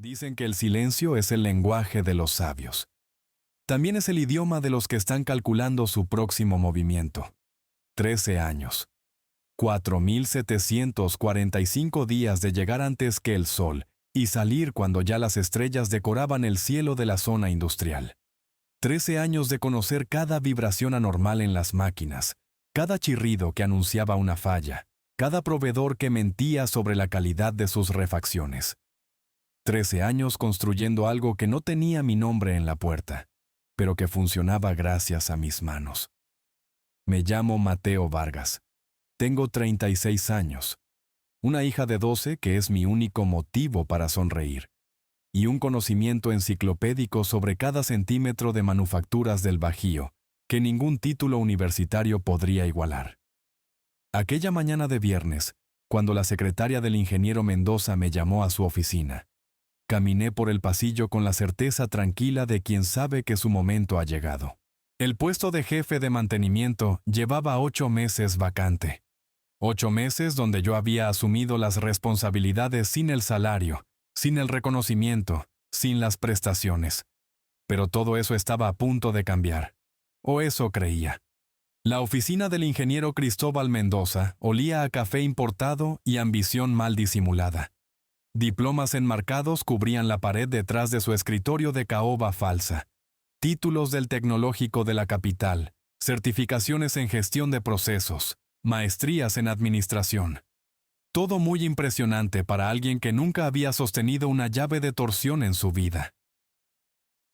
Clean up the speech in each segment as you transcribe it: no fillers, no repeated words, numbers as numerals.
Dicen que el silencio es el lenguaje de los sabios. También es el idioma de los que están calculando su próximo movimiento. 13 años. 4.745 días de llegar antes que el sol y salir cuando ya las estrellas decoraban el cielo de la zona industrial. 13 años de conocer cada vibración anormal en las máquinas, cada chirrido que anunciaba una falla, cada proveedor que mentía sobre la calidad de sus refacciones. 13 años construyendo algo que no tenía mi nombre en la puerta, pero que funcionaba gracias a mis manos. Me llamo Mateo Vargas. Tengo 36 años. Una hija de 12 que es mi único motivo para sonreír. Y un conocimiento enciclopédico sobre cada centímetro de manufacturas del Bajío, que ningún título universitario podría igualar. Aquella mañana de viernes, cuando la secretaria del ingeniero Mendoza me llamó a su oficina, caminé por el pasillo con la certeza tranquila de quien sabe que su momento ha llegado. El puesto de jefe de mantenimiento llevaba 8 meses vacante. 8 meses donde yo había asumido las responsabilidades sin el salario, sin el reconocimiento, sin las prestaciones. Pero todo eso estaba a punto de cambiar. O eso creía. La oficina del ingeniero Cristóbal Mendoza olía a café importado y ambición mal disimulada. Diplomas enmarcados cubrían la pared detrás de su escritorio de caoba falsa. Títulos del Tecnológico de la capital, certificaciones en gestión de procesos, maestrías en administración. Todo muy impresionante para alguien que nunca había sostenido una llave de torsión en su vida.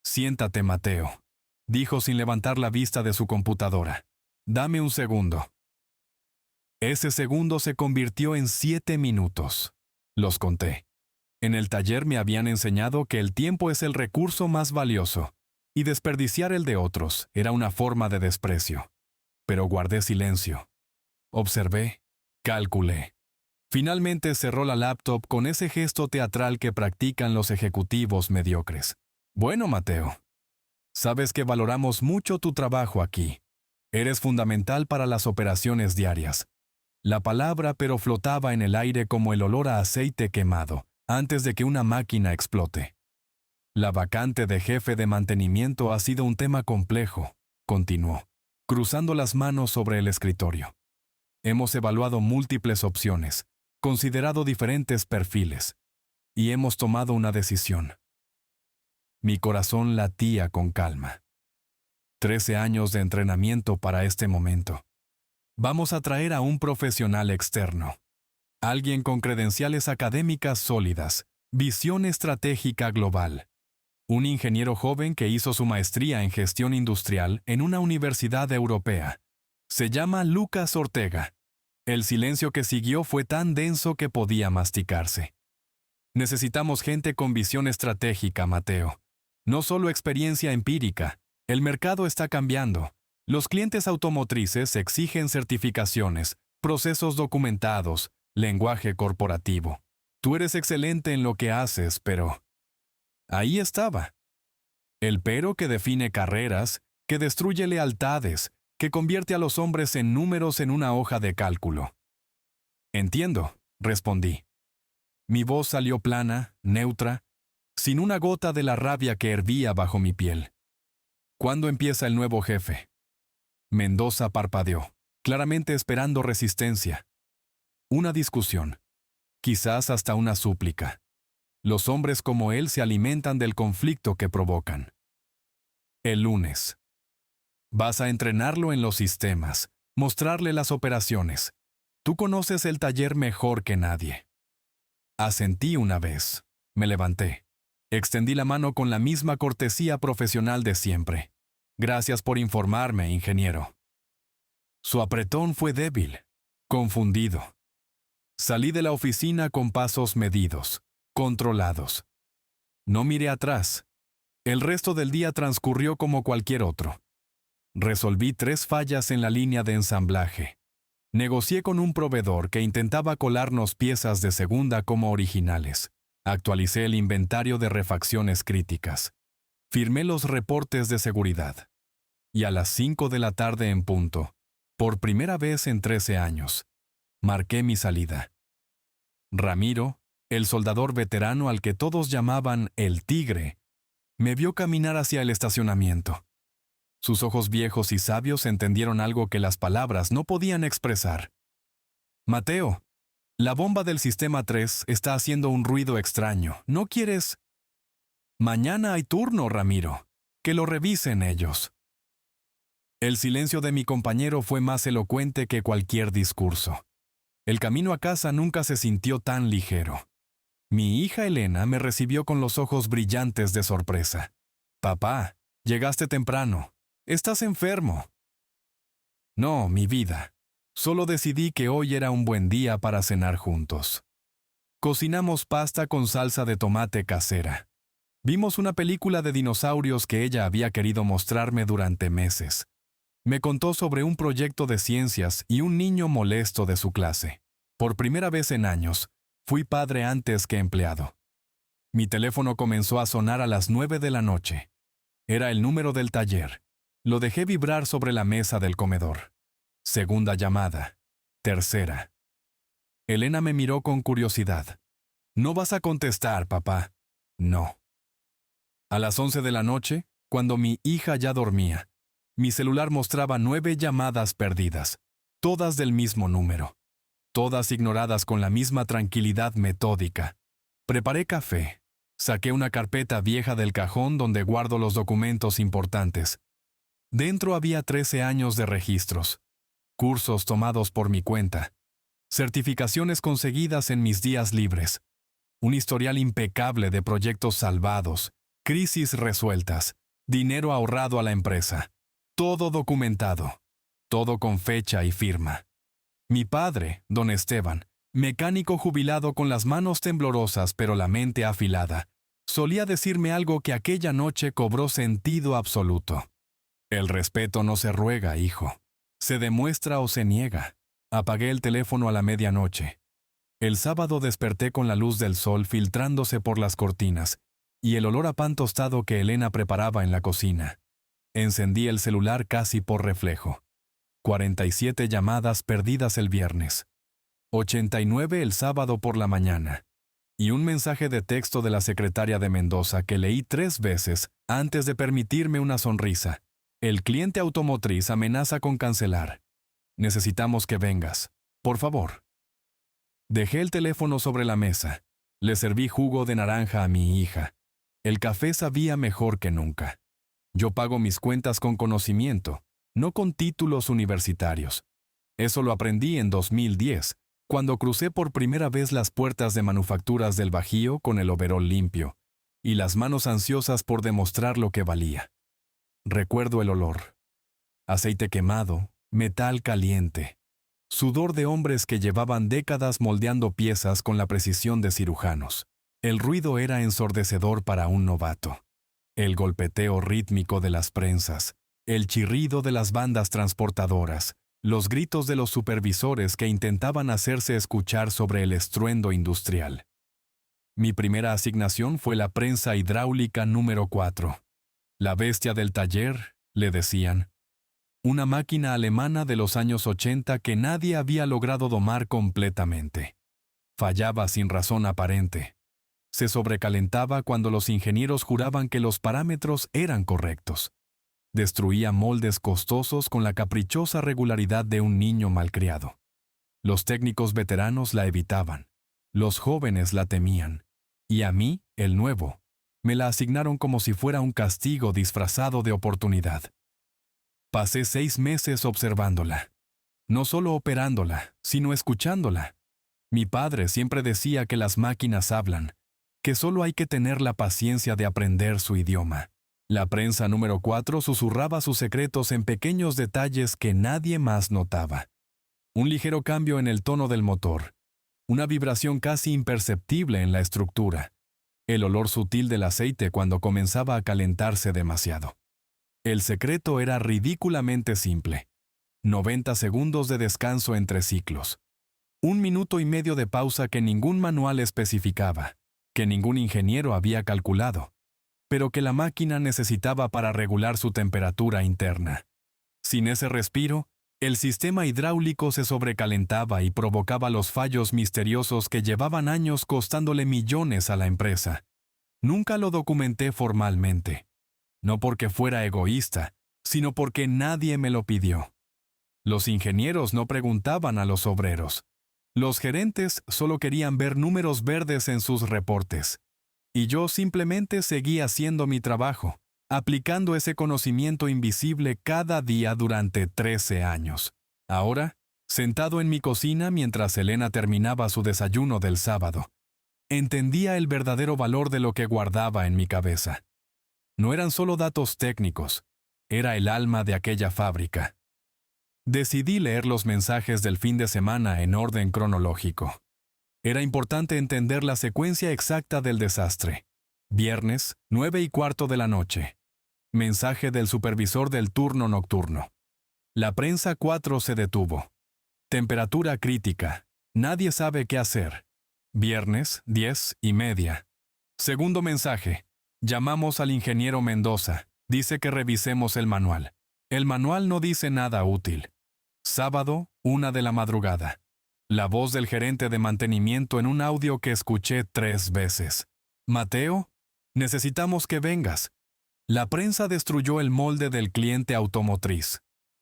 «Siéntate, Mateo», dijo sin levantar la vista de su computadora. «Dame un segundo». Ese segundo se convirtió en 7 minutos. Los conté. En el taller me habían enseñado que el tiempo es el recurso más valioso, y desperdiciar el de otros era una forma de desprecio. Pero guardé silencio. Observé, calculé. Finalmente cerró la laptop con ese gesto teatral que practican los ejecutivos mediocres. «Bueno, Mateo, sabes que valoramos mucho tu trabajo aquí. Eres fundamental para las operaciones diarias». La palabra pero flotaba en el aire como el olor a aceite quemado, antes de que una máquina explote. «La vacante de jefe de mantenimiento ha sido un tema complejo», continuó, cruzando las manos sobre el escritorio. «Hemos evaluado múltiples opciones, considerado diferentes perfiles, y hemos tomado una decisión». Mi corazón latía con calma. 13 años de entrenamiento para este momento. Vamos a traer a un profesional externo. Alguien con credenciales académicas sólidas, visión estratégica global. Un ingeniero joven que hizo su maestría en gestión industrial en una universidad europea. Se llama Lucas Ortega. El silencio que siguió fue tan denso que podía masticarse. Necesitamos gente con visión estratégica, Mateo. No solo experiencia empírica. El mercado está cambiando. Los clientes automotrices exigen certificaciones, procesos documentados, lenguaje corporativo. Tú eres excelente en lo que haces, pero... Ahí estaba. El pero que define carreras, que destruye lealtades, que convierte a los hombres en números en una hoja de cálculo. «Entiendo», respondí. Mi voz salió plana, neutra, sin una gota de la rabia que hervía bajo mi piel. «¿Cuándo empieza el nuevo jefe?» Mendoza parpadeó, claramente esperando resistencia. Una discusión. Quizás hasta una súplica. Los hombres como él se alimentan del conflicto que provocan. «El lunes. Vas a entrenarlo en los sistemas, mostrarle las operaciones. Tú conoces el taller mejor que nadie». Asentí una vez. Me levanté. Extendí la mano con la misma cortesía profesional de siempre. «Gracias por informarme, ingeniero». Su apretón fue débil, confundido. Salí de la oficina con pasos medidos, controlados. No miré atrás. El resto del día transcurrió como cualquier otro. Resolví 3 fallas en la línea de ensamblaje. Negocié con un proveedor que intentaba colarnos piezas de segunda como originales. Actualicé el inventario de refacciones críticas. Firmé los reportes de seguridad. Y a las 5 de la tarde en punto, por primera vez en 13 años, marqué mi salida. Ramiro, El soldador veterano al que todos llamaban el Tigre, me vio caminar hacia el estacionamiento. Sus ojos viejos y sabios entendieron algo que las palabras no podían expresar. Mateo, la bomba del sistema 3 está haciendo un ruido extraño. ¿No quieres? Mañana hay turno, Ramiro. Que lo revisen ellos. El silencio de mi compañero fue más elocuente que cualquier discurso. El camino a casa nunca se sintió tan ligero. Mi hija Elena me recibió con los ojos brillantes de sorpresa. Papá, llegaste temprano. ¿Estás enfermo? No, mi vida. Solo decidí que hoy era un buen día para cenar juntos. Cocinamos pasta con salsa de tomate casera. Vimos una película de dinosaurios que ella había querido mostrarme durante meses. Me contó sobre un proyecto de ciencias y un niño molesto de su clase. Por primera vez en años, fui padre antes que empleado. Mi teléfono comenzó a sonar a las 9 de la noche. Era el número del taller. Lo dejé vibrar sobre la mesa del comedor. Segunda llamada. Tercera. Elena me miró con curiosidad. ¿No vas a contestar, papá? No. A las 11 de la noche, cuando mi hija ya dormía, mi celular mostraba 9 llamadas perdidas, todas del mismo número, todas ignoradas con la misma tranquilidad metódica. Preparé café, saqué una carpeta vieja del cajón donde guardo los documentos importantes. Dentro había 13 años de registros, cursos tomados por mi cuenta, certificaciones conseguidas en mis días libres, un historial impecable de proyectos salvados, crisis resueltas, dinero ahorrado a la empresa, todo documentado, todo con fecha y firma. Mi padre, don Esteban, mecánico jubilado con las manos temblorosas pero la mente afilada, solía decirme algo que aquella noche cobró sentido absoluto. El respeto no se ruega, hijo. Se demuestra o se niega. Apagué el teléfono a la medianoche. El sábado desperté con la luz del sol filtrándose por las cortinas y el olor a pan tostado que Elena preparaba en la cocina. Encendí el celular casi por reflejo. 47 llamadas perdidas el viernes. 89 el sábado por la mañana. Y un mensaje de texto de la secretaria de Mendoza que leí 3 veces antes de permitirme una sonrisa. El cliente automotriz amenaza con cancelar. Necesitamos que vengas. Por favor. Dejé el teléfono sobre la mesa. Le serví jugo de naranja a mi hija. El café sabía mejor que nunca. Yo pago mis cuentas con conocimiento, no con títulos universitarios. Eso lo aprendí en 2010, cuando crucé por primera vez las puertas de manufacturas del Bajío con el overol limpio, y las manos ansiosas por demostrar lo que valía. Recuerdo el olor. Aceite quemado, metal caliente, sudor de hombres que llevaban décadas moldeando piezas con la precisión de cirujanos. El ruido era ensordecedor para un novato. El golpeteo rítmico de las prensas, el chirrido de las bandas transportadoras, los gritos de los supervisores que intentaban hacerse escuchar sobre el estruendo industrial. Mi primera asignación fue la prensa hidráulica número 4. La bestia del taller, le decían. Una máquina alemana de los años 80 que nadie había logrado domar completamente. Fallaba sin razón aparente. Se sobrecalentaba cuando los ingenieros juraban que los parámetros eran correctos. Destruía moldes costosos con la caprichosa regularidad de un niño malcriado. Los técnicos veteranos la evitaban. Los jóvenes la temían. Y a mí, el nuevo, me la asignaron como si fuera un castigo disfrazado de oportunidad. Pasé 6 meses observándola. No solo operándola, sino escuchándola. Mi padre siempre decía que las máquinas hablan, que solo hay que tener la paciencia de aprender su idioma. La prensa número 4 susurraba sus secretos en pequeños detalles que nadie más notaba. Un ligero cambio en el tono del motor, una vibración casi imperceptible en la estructura, el olor sutil del aceite cuando comenzaba a calentarse demasiado. El secreto era ridículamente simple. 90 segundos de descanso entre ciclos. 1 minuto y medio de pausa que ningún manual especificaba, que ningún ingeniero había calculado, pero que la máquina necesitaba para regular su temperatura interna. Sin ese respiro, El sistema hidráulico se sobrecalentaba y provocaba los fallos misteriosos que llevaban años costándole millones a la empresa. Nunca lo documenté formalmente. No porque fuera egoísta, sino porque nadie me lo pidió. Los ingenieros no preguntaban a los obreros. Los gerentes solo querían ver números verdes en sus reportes. Y yo simplemente seguí haciendo mi trabajo, aplicando ese conocimiento invisible cada día durante 13 años. Ahora, sentado en mi cocina mientras Elena terminaba su desayuno del sábado, entendía el verdadero valor de lo que guardaba en mi cabeza. No eran solo datos técnicos, era el alma de aquella fábrica. Decidí leer los mensajes del fin de semana en orden cronológico. Era importante entender la secuencia exacta del desastre. Viernes, 9:15 de la noche. Mensaje del supervisor del turno nocturno. La prensa 4 se detuvo. Temperatura crítica. Nadie sabe qué hacer. Viernes, 10:30. Segundo mensaje. Llamamos al ingeniero Mendoza. Dice que revisemos el manual. El manual no dice nada útil. Sábado, 1 de la madrugada. La voz del gerente de mantenimiento en un audio que escuché 3 veces. Mateo, necesitamos que vengas. La prensa destruyó el molde del cliente automotriz.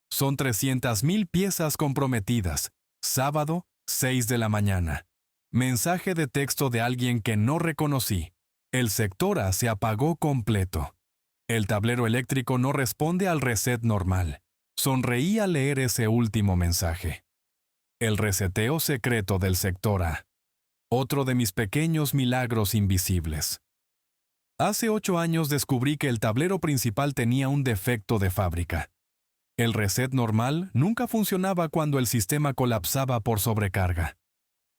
Son 300,000 piezas comprometidas. Sábado, 6 de la mañana. Mensaje de texto de alguien que no reconocí. El sector A se apagó completo. El tablero eléctrico no responde al reset normal. Sonreí al leer ese último mensaje. El reseteo secreto del sector A. Otro de mis pequeños milagros invisibles. Hace 8 años descubrí que el tablero principal tenía un defecto de fábrica. El reset normal nunca funcionaba cuando el sistema colapsaba por sobrecarga.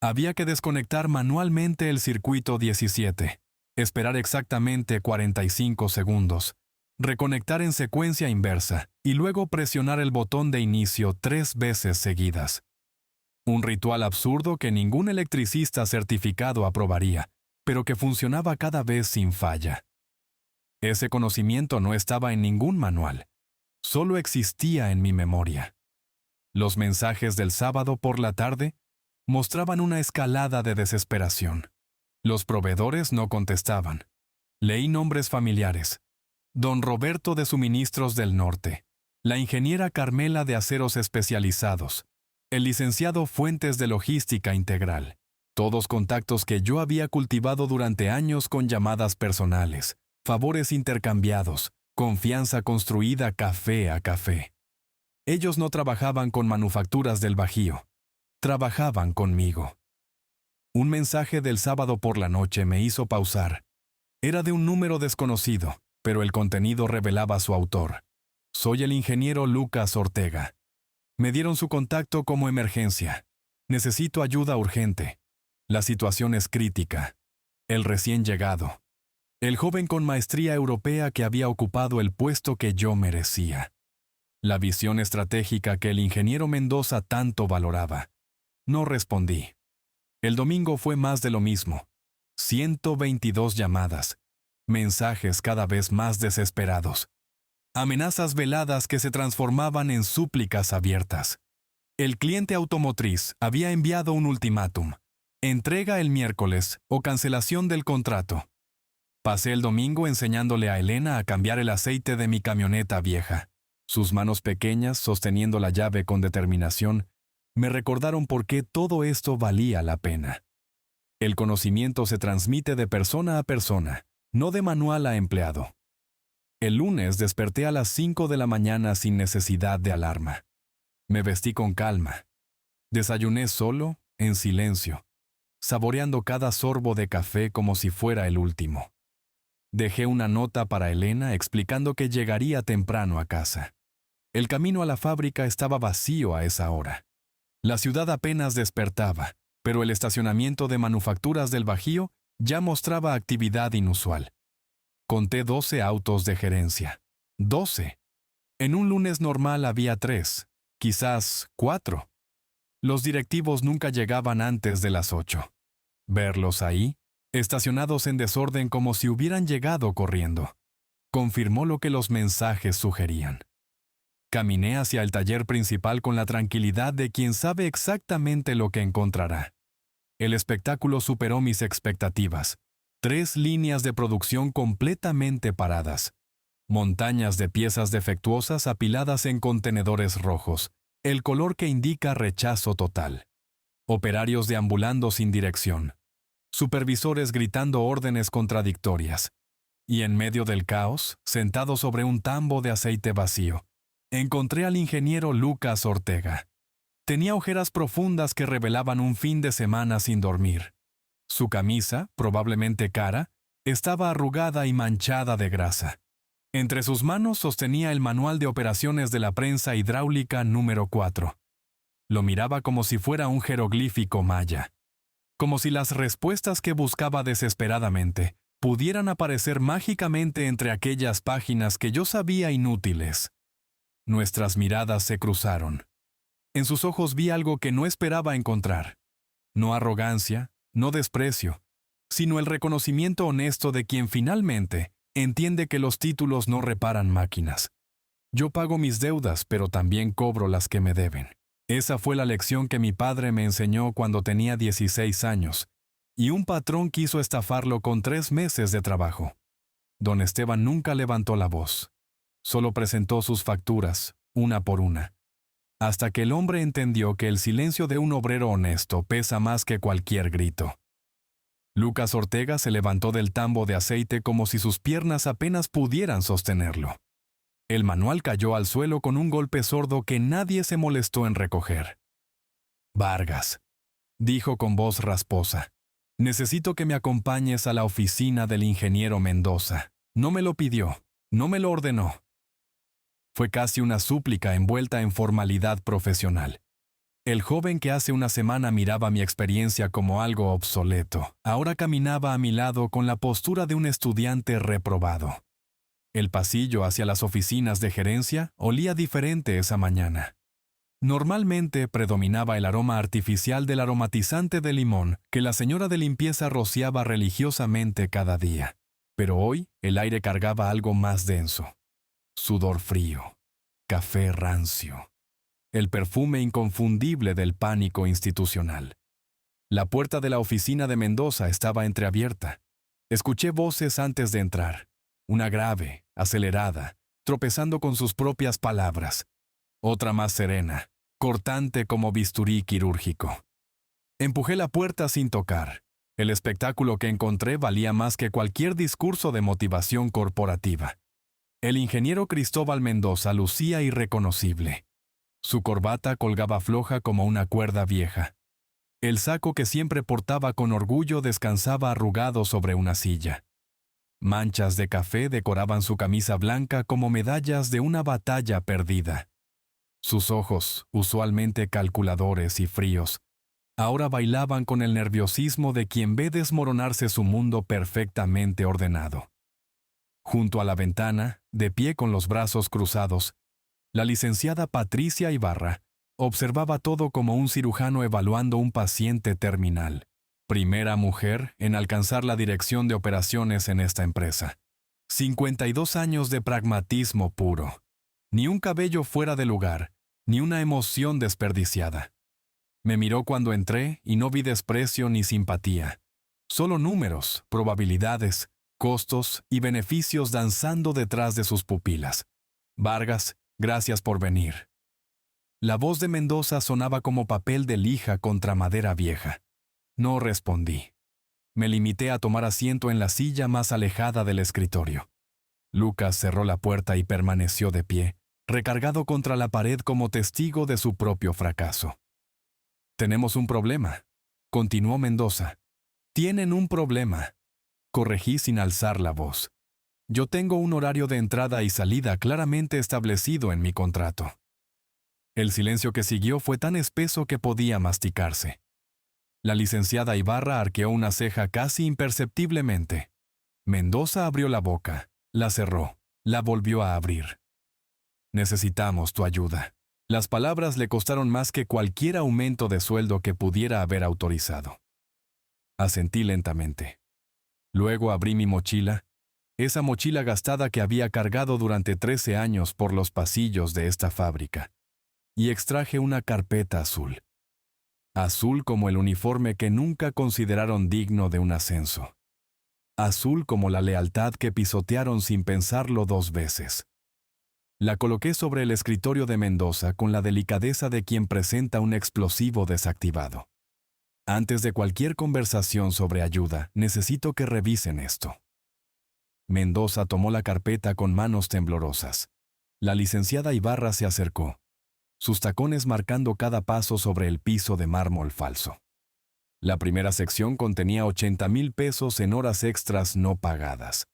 Había que desconectar manualmente el circuito 17, esperar exactamente 45 segundos, reconectar en secuencia inversa y luego presionar el botón de inicio 3 veces seguidas. Un ritual absurdo que ningún electricista certificado aprobaría, pero que funcionaba cada vez sin falla. Ese conocimiento no estaba en ningún manual, solo existía en mi memoria. Los mensajes del sábado por la tarde mostraban una escalada de desesperación. Los proveedores no contestaban. Leí nombres familiares. Don Roberto de Suministros del Norte, la ingeniera Carmela de Aceros Especializados, el licenciado Fuentes de Logística Integral. Todos contactos que yo había cultivado durante años con llamadas personales, favores intercambiados, confianza construida café a café. Ellos no trabajaban con Manufacturas del Bajío, trabajaban conmigo. Un mensaje del sábado por la noche me hizo pausar. Era de un número desconocido, pero el contenido revelaba su autor. Soy el ingeniero Lucas Ortega. Me dieron su contacto como emergencia. Necesito ayuda urgente. La situación es crítica. El recién llegado. El joven con maestría europea que había ocupado el puesto que yo merecía. La visión estratégica que el ingeniero Mendoza tanto valoraba. No respondí. El domingo fue más de lo mismo. 122 llamadas. Mensajes cada vez más desesperados. Amenazas veladas que se transformaban en súplicas abiertas. El cliente automotriz había enviado un ultimátum. Entrega el miércoles o cancelación del contrato. Pasé el domingo enseñándole a Elena a cambiar el aceite de mi camioneta vieja. Sus manos pequeñas, sosteniendo la llave con determinación, me recordaron por qué todo esto valía la pena. El conocimiento se transmite de persona a persona, no de manual a empleado. El lunes desperté a las 5 de la mañana sin necesidad de alarma. Me vestí con calma. Desayuné solo, en silencio, saboreando cada sorbo de café como si fuera el último. Dejé una nota para Elena explicando que llegaría temprano a casa. El camino a la fábrica estaba vacío a esa hora. La ciudad apenas despertaba, pero el estacionamiento de Manufacturas del Bajío ya mostraba actividad inusual. Conté 12 autos de gerencia. 12. En un lunes normal había 3, quizás 4. Los directivos nunca llegaban antes de las 8. Verlos ahí, estacionados en desorden como si hubieran llegado corriendo, confirmó lo que los mensajes sugerían. Caminé hacia el taller principal con la tranquilidad de quien sabe exactamente lo que encontrará. El espectáculo superó mis expectativas. 3 líneas de producción completamente paradas. Montañas de piezas defectuosas apiladas en contenedores rojos, el color que indica rechazo total. Operarios deambulando sin dirección. Supervisores gritando órdenes contradictorias. Y en medio del caos, sentado sobre un tambo de aceite vacío, encontré al ingeniero Lucas Ortega. Tenía ojeras profundas que revelaban un fin de semana sin dormir. Su camisa, probablemente cara, estaba arrugada y manchada de grasa. Entre sus manos sostenía el manual de operaciones de la prensa hidráulica número 4. Lo miraba como si fuera un jeroglífico maya. Como si las respuestas que buscaba desesperadamente pudieran aparecer mágicamente entre aquellas páginas que yo sabía inútiles. Nuestras miradas se cruzaron. En sus ojos vi algo que no esperaba encontrar. No arrogancia, no desprecio, sino el reconocimiento honesto de quien finalmente entiende que los títulos no reparan máquinas. Yo pago mis deudas, pero también cobro las que me deben. Esa fue la lección que mi padre me enseñó cuando tenía 16 años, y un patrón quiso estafarlo con 3 meses de trabajo. Don Esteban nunca levantó la voz. Solo presentó sus facturas, una por una. Hasta que el hombre entendió que el silencio de un obrero honesto pesa más que cualquier grito. Lucas Ortega se levantó del tambo de aceite como si sus piernas apenas pudieran sostenerlo. El manual cayó al suelo con un golpe sordo que nadie se molestó en recoger. «Vargas», dijo con voz rasposa, «necesito que me acompañes a la oficina del ingeniero Mendoza. No me lo pidió, no me lo ordenó». Fue casi una súplica envuelta en formalidad profesional. El joven que hace una semana miraba mi experiencia como algo obsoleto, ahora caminaba a mi lado con la postura de un estudiante reprobado. El pasillo hacia las oficinas de gerencia olía diferente esa mañana. Normalmente predominaba el aroma artificial del aromatizante de limón que la señora de limpieza rociaba religiosamente cada día. Pero hoy el aire cargaba algo más denso. Sudor frío, café rancio. El perfume inconfundible del pánico institucional. La puerta de la oficina de Mendoza estaba entreabierta. Escuché voces antes de entrar. Una grave, acelerada, tropezando con sus propias palabras. Otra más serena, cortante como bisturí quirúrgico. Empujé la puerta sin tocar. El espectáculo que encontré valía más que cualquier discurso de motivación corporativa. El ingeniero Cristóbal Mendoza lucía irreconocible. Su corbata colgaba floja como una cuerda vieja. El saco que siempre portaba con orgullo descansaba arrugado sobre una silla. Manchas de café decoraban su camisa blanca como medallas de una batalla perdida. Sus ojos, usualmente calculadores y fríos, ahora bailaban con el nerviosismo de quien ve desmoronarse su mundo perfectamente ordenado. Junto a la ventana, de pie con los brazos cruzados, la licenciada Patricia Ibarra observaba todo como un cirujano evaluando un paciente terminal. Primera mujer en alcanzar la dirección de operaciones en esta empresa. 52 años de pragmatismo puro. Ni un cabello fuera de lugar, ni una emoción desperdiciada. Me miró cuando entré y no vi desprecio ni simpatía. Solo números, probabilidades, costos y beneficios danzando detrás de sus pupilas. «Vargas, gracias por venir». La voz de Mendoza sonaba como papel de lija contra madera vieja. No respondí. Me limité a tomar asiento en la silla más alejada del escritorio. Lucas cerró la puerta y permaneció de pie, recargado contra la pared como testigo de su propio fracaso. «Tenemos un problema», continuó Mendoza. «Tienen un problema». Corregí sin alzar la voz. «Yo tengo un horario de entrada y salida claramente establecido en mi contrato». El silencio que siguió fue tan espeso que podía masticarse. La licenciada Ibarra arqueó una ceja casi imperceptiblemente. Mendoza abrió la boca, la cerró, la volvió a abrir. «Necesitamos tu ayuda». Las palabras le costaron más que cualquier aumento de sueldo que pudiera haber autorizado. Asentí lentamente. Luego abrí mi mochila, esa mochila gastada que había cargado durante 13 años por los pasillos de esta fábrica, y extraje una carpeta azul. Azul como el uniforme que nunca consideraron digno de un ascenso. Azul como la lealtad que pisotearon sin pensarlo 2 veces. La coloqué sobre el escritorio de Mendoza con la delicadeza de quien presenta un explosivo desactivado. Antes de cualquier conversación sobre ayuda, necesito que revisen esto. Mendoza tomó la carpeta con manos temblorosas. La licenciada Ibarra se acercó, sus tacones marcando cada paso sobre el piso de mármol falso. La primera sección contenía 80,000 pesos en horas extras no pagadas.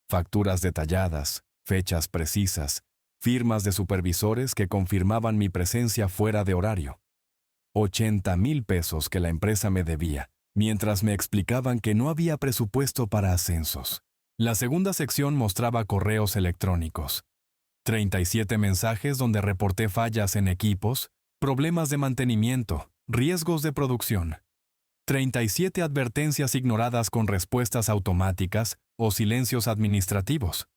Facturas detalladas, fechas precisas, firmas de supervisores que confirmaban mi presencia fuera de horario. 80,000 pesos que la empresa me debía, mientras me explicaban que no había presupuesto para ascensos. La segunda sección mostraba correos electrónicos. 37 mensajes donde reporté fallas en equipos, problemas de mantenimiento, riesgos de producción. 37 advertencias ignoradas con respuestas automáticas o silencios administrativos.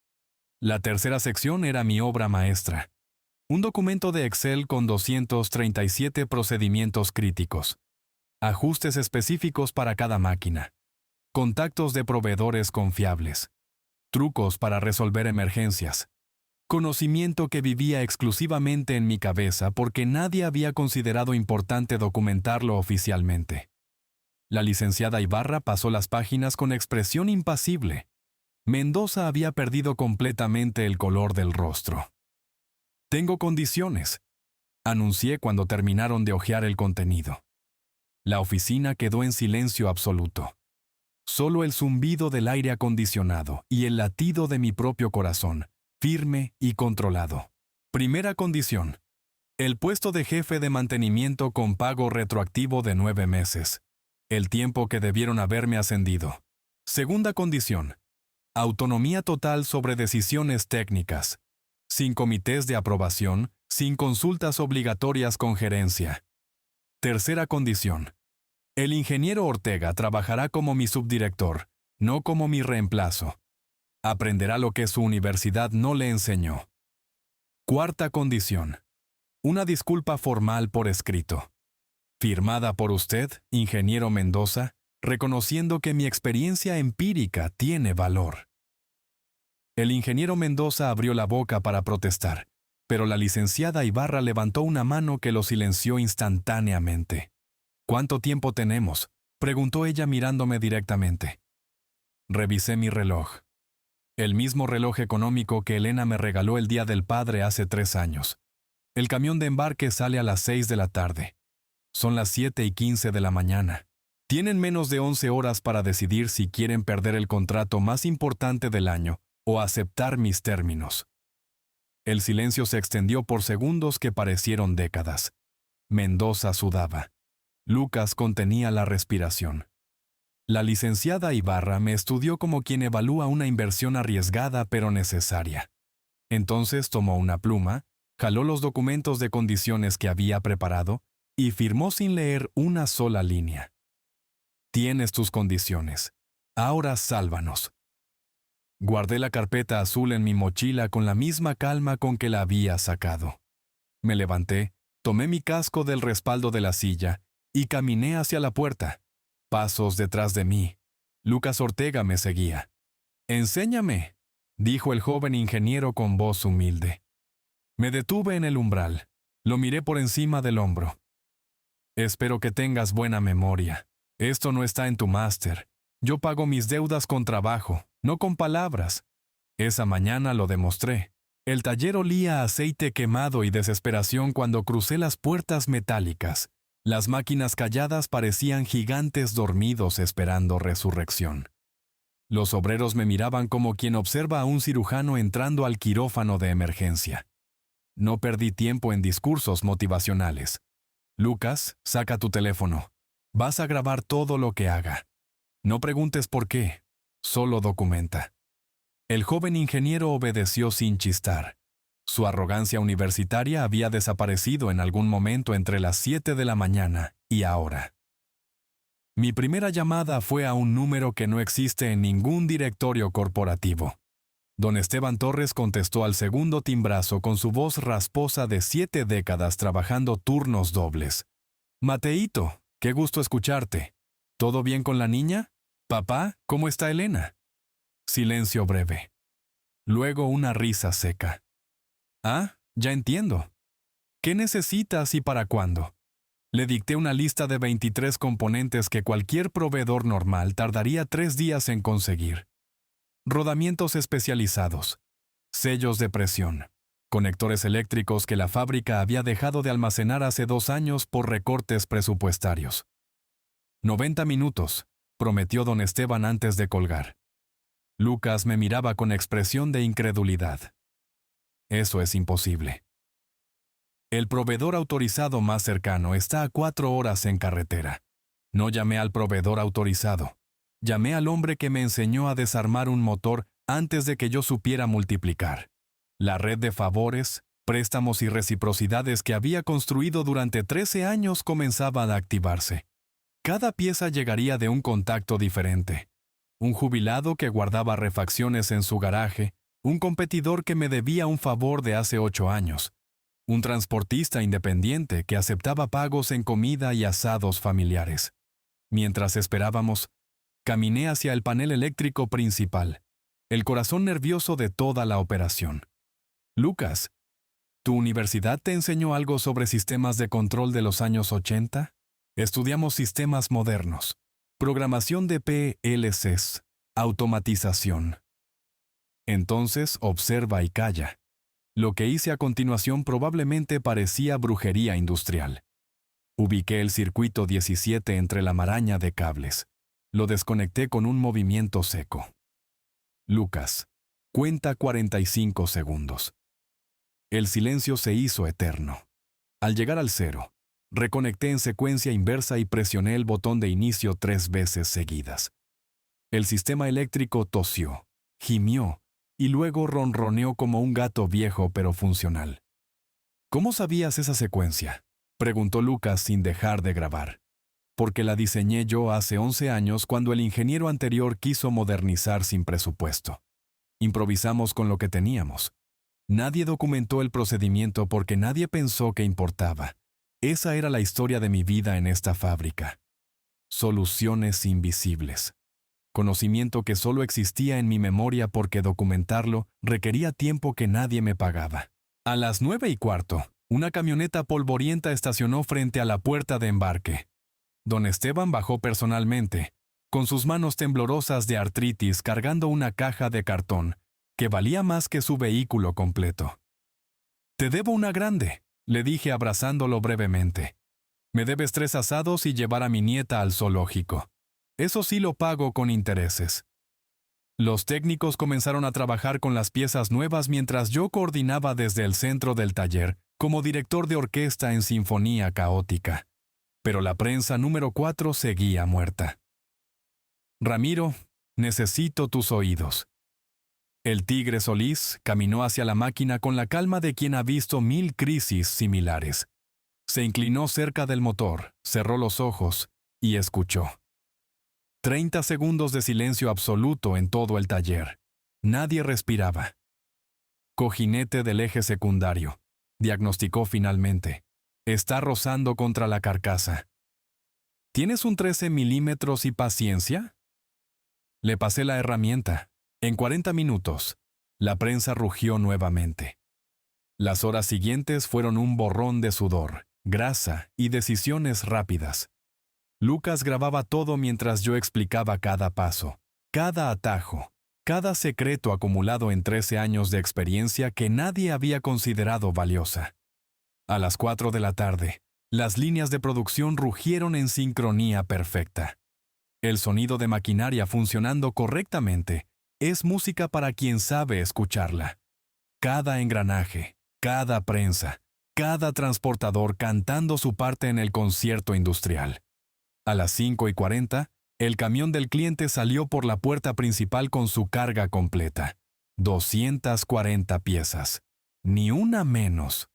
La tercera sección era mi obra maestra. Un documento de Excel con 237 procedimientos críticos. Ajustes específicos para cada máquina. Contactos de proveedores confiables. Trucos para resolver emergencias. Conocimiento que vivía exclusivamente en mi cabeza porque nadie había considerado importante documentarlo oficialmente. La licenciada Ibarra pasó las páginas con expresión impasible. Mendoza había perdido completamente el color del rostro. «Tengo condiciones», anuncié cuando terminaron de hojear el contenido. La oficina quedó en silencio absoluto. Solo el zumbido del aire acondicionado y el latido de mi propio corazón, firme y controlado. Primera condición: el puesto de jefe de mantenimiento con pago retroactivo de 9 meses, el tiempo que debieron haberme ascendido. Segunda condición: autonomía total sobre decisiones técnicas, sin comités de aprobación, sin consultas obligatorias con gerencia. Tercera condición: el ingeniero Ortega trabajará como mi subdirector, no como mi reemplazo. Aprenderá lo que su universidad no le enseñó. Cuarta condición: una disculpa formal por escrito, firmada por usted, ingeniero Mendoza, reconociendo que mi experiencia empírica tiene valor. El ingeniero Mendoza abrió la boca para protestar, pero la licenciada Ibarra levantó una mano que lo silenció instantáneamente. «¿Cuánto tiempo tenemos?», preguntó ella mirándome directamente. Revisé mi reloj. El mismo reloj económico que Elena me regaló el Día del Padre hace 3 años. El camión de embarque sale a las 6 de la tarde. Son las 7:15 de la mañana. Tienen menos de 11 horas para decidir si quieren perder el contrato más importante del año o aceptar mis términos. El silencio se extendió por segundos que parecieron décadas. Mendoza sudaba. Lucas contenía la respiración. La licenciada Ibarra me estudió como quien evalúa una inversión arriesgada pero necesaria. Entonces tomó una pluma, jaló los documentos de condiciones que había preparado y firmó sin leer una sola línea. «Tienes tus condiciones. Ahora sálvanos». Guardé la carpeta azul en mi mochila con la misma calma con que la había sacado. Me levanté, tomé mi casco del respaldo de la silla y caminé hacia la puerta. Pasos detrás de mí. Lucas Ortega me seguía. «Enséñame», dijo el joven ingeniero con voz humilde. Me detuve en el umbral. Lo miré por encima del hombro. «Espero que tengas buena memoria. Esto no está en tu máster. Yo pago mis deudas con trabajo, no con palabras. Esa mañana lo demostré. El taller olía a aceite quemado y desesperación cuando crucé las puertas metálicas. Las máquinas calladas parecían gigantes dormidos esperando resurrección. Los obreros me miraban como quien observa a un cirujano entrando al quirófano de emergencia. No perdí tiempo en discursos motivacionales. «Lucas, saca tu teléfono. Vas a grabar todo lo que haga. No preguntes por qué, solo documenta». El joven ingeniero obedeció sin chistar. Su arrogancia universitaria había desaparecido en algún momento entre las 7 de la mañana y ahora. Mi primera llamada fue a un número que no existe en ningún directorio corporativo. Don Esteban Torres contestó al segundo timbrazo con su voz rasposa de 7 décadas trabajando turnos dobles. Mateíto, qué gusto escucharte. ¿Todo bien con la niña? Papá, ¿cómo está Elena? Silencio breve. Luego una risa seca. Ah, ya entiendo. ¿Qué necesitas y para cuándo? Le dicté una lista de 23 componentes que cualquier proveedor normal tardaría 3 días en conseguir. Rodamientos especializados, sellos de presión, conectores eléctricos que la fábrica había dejado de almacenar hace 2 años por recortes presupuestarios. 90 minutos, prometió don Esteban antes de colgar. Lucas me miraba con expresión de incredulidad. Eso es imposible. El proveedor autorizado más cercano está a 4 horas en carretera. No llamé al proveedor autorizado. Llamé al hombre que me enseñó a desarmar un motor antes de que yo supiera multiplicar. La red de favores, préstamos y reciprocidades que había construido durante 13 años comenzaba a activarse. Cada pieza llegaría de un contacto diferente. Un jubilado que guardaba refacciones en su garaje, un competidor que me debía un favor de hace 8 años, un transportista independiente que aceptaba pagos en comida y asados familiares. Mientras esperábamos, caminé hacia el panel eléctrico principal, el corazón nervioso de toda la operación. Lucas, ¿tu universidad te enseñó algo sobre sistemas de control de los años 80? Estudiamos sistemas modernos, programación de PLCs, automatización. Entonces observa y calla. Lo que hice a continuación probablemente parecía brujería industrial. Ubiqué el circuito 17 entre la maraña de cables. Lo desconecté con un movimiento seco. Lucas, cuenta 45 segundos. El silencio se hizo eterno. Al llegar al 0, reconecté en secuencia inversa y presioné el botón de inicio 3 veces seguidas. El sistema eléctrico tosió, gimió, y luego ronroneó como un gato viejo pero funcional. ¿Cómo sabías esa secuencia?, preguntó Lucas sin dejar de grabar. Porque la diseñé yo hace 11 años cuando el ingeniero anterior quiso modernizar sin presupuesto. Improvisamos con lo que teníamos. Nadie documentó el procedimiento porque nadie pensó que importaba. Esa era la historia de mi vida en esta fábrica. Soluciones invisibles. Conocimiento que solo existía en mi memoria porque documentarlo requería tiempo que nadie me pagaba. A las 9:15, una camioneta polvorienta estacionó frente a la puerta de embarque. Don Esteban bajó personalmente, con sus manos temblorosas de artritis cargando una caja de cartón que valía más que su vehículo completo. «Te debo una grande», le dije abrazándolo brevemente. «Me debes 3 asados y llevar a mi nieta al zoológico. Eso sí lo pago con intereses». Los técnicos comenzaron a trabajar con las piezas nuevas mientras yo coordinaba desde el centro del taller como director de orquesta en sinfonía caótica. Pero la prensa número 4 seguía muerta. «Ramiro, necesito tus oídos». El tigre Solís caminó hacia la máquina con la calma de quien ha visto 1000 crisis similares. Se inclinó cerca del motor, cerró los ojos y escuchó. 30 segundos de silencio absoluto en todo el taller. Nadie respiraba. «Cojinete del eje secundario», diagnosticó finalmente. «Está rozando contra la carcasa». «¿Tienes un 13 milímetros y paciencia?» Le pasé la herramienta. En 40 minutos, la prensa rugió nuevamente. Las horas siguientes fueron un borrón de sudor, grasa y decisiones rápidas. Lucas grababa todo mientras yo explicaba cada paso, cada atajo, cada secreto acumulado en 13 años de experiencia que nadie había considerado valiosa. A las 4 de la tarde, las líneas de producción rugieron en sincronía perfecta. El sonido de maquinaria funcionando correctamente es música para quien sabe escucharla. Cada engranaje, cada prensa, cada transportador cantando su parte en el concierto industrial. A las 5:40, el camión del cliente salió por la puerta principal con su carga completa. 240 piezas. Ni una menos.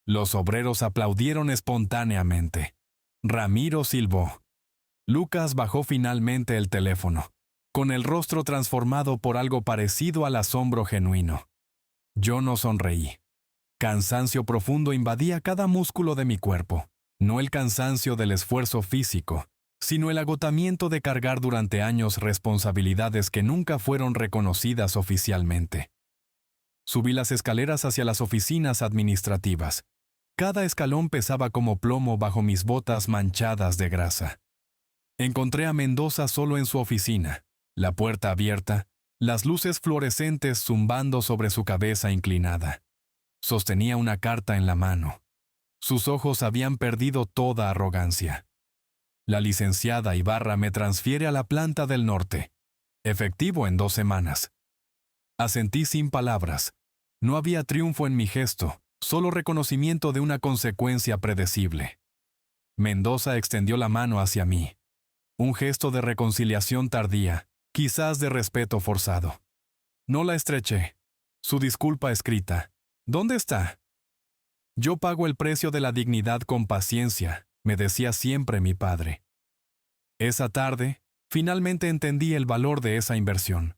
Los obreros aplaudieron espontáneamente. Ramiro silbó. Lucas bajó finalmente el teléfono. con el rostro transformado por algo parecido al asombro genuino. Yo no sonreí. Cansancio profundo invadía cada músculo de mi cuerpo, no el cansancio del esfuerzo físico, sino el agotamiento de cargar durante años responsabilidades que nunca fueron reconocidas oficialmente. Subí las escaleras hacia las oficinas administrativas. Cada escalón pesaba como plomo bajo mis botas manchadas de grasa. Encontré a Mendoza solo en su oficina, la puerta abierta, las luces fluorescentes zumbando sobre su cabeza inclinada. Sostenía una carta en la mano. Sus ojos habían perdido toda arrogancia. La licenciada Ibarra me transfiere a la planta del norte. Efectivo en 2 semanas. Asentí sin palabras. No había triunfo en mi gesto, solo reconocimiento de una consecuencia predecible. Mendoza extendió la mano hacia mí. Un gesto de reconciliación tardía, quizás de respeto forzado. No la estreché. Su disculpa escrita. ¿Dónde está? Yo pago el precio de la dignidad con paciencia, me decía siempre mi padre. Esa tarde, finalmente entendí el valor de esa inversión.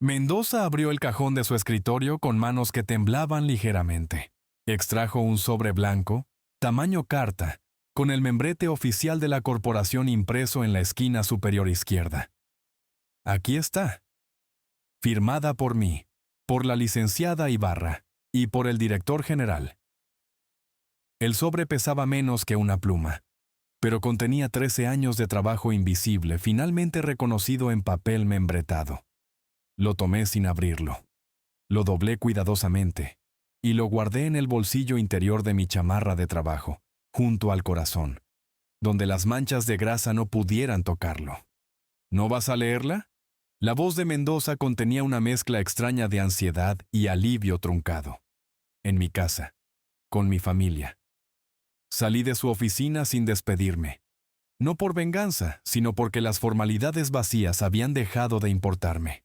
Mendoza abrió el cajón de su escritorio con manos que temblaban ligeramente. Extrajo un sobre blanco, tamaño carta, con el membrete oficial de la corporación impreso en la esquina superior izquierda. Aquí está. Firmada por mí, por la licenciada Ibarra y por el director general. El sobre pesaba menos que una pluma, pero contenía 13 años de trabajo invisible finalmente reconocido en papel membretado. Lo tomé sin abrirlo. Lo doblé cuidadosamente y lo guardé en el bolsillo interior de mi chamarra de trabajo, junto al corazón, donde las manchas de grasa no pudieran tocarlo. ¿No vas a leerla? La voz de Mendoza contenía una mezcla extraña de ansiedad y alivio truncado. En mi casa, con mi familia. Salí de su oficina sin despedirme. No por venganza, sino porque las formalidades vacías habían dejado de importarme.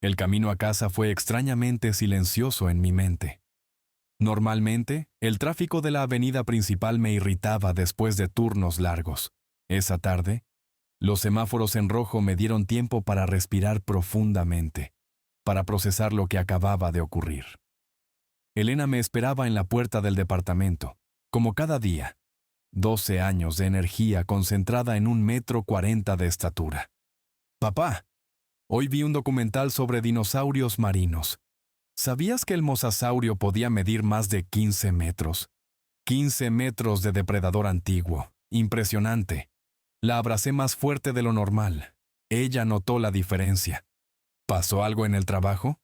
El camino a casa fue extrañamente silencioso en mi mente. Normalmente, el tráfico de la avenida principal me irritaba después de turnos largos. Esa tarde, los semáforos en rojo me dieron tiempo para respirar profundamente, para procesar lo que acababa de ocurrir. Elena me esperaba en la puerta del departamento, como cada día. 12 años de energía concentrada en 1,40 m de estatura. Papá, hoy vi un documental sobre dinosaurios marinos. ¿Sabías que el mosasaurio podía medir más de 15 metros? 15 metros de depredador antiguo. Impresionante. La abracé más fuerte de lo normal. Ella notó la diferencia. ¿Pasó algo en el trabajo?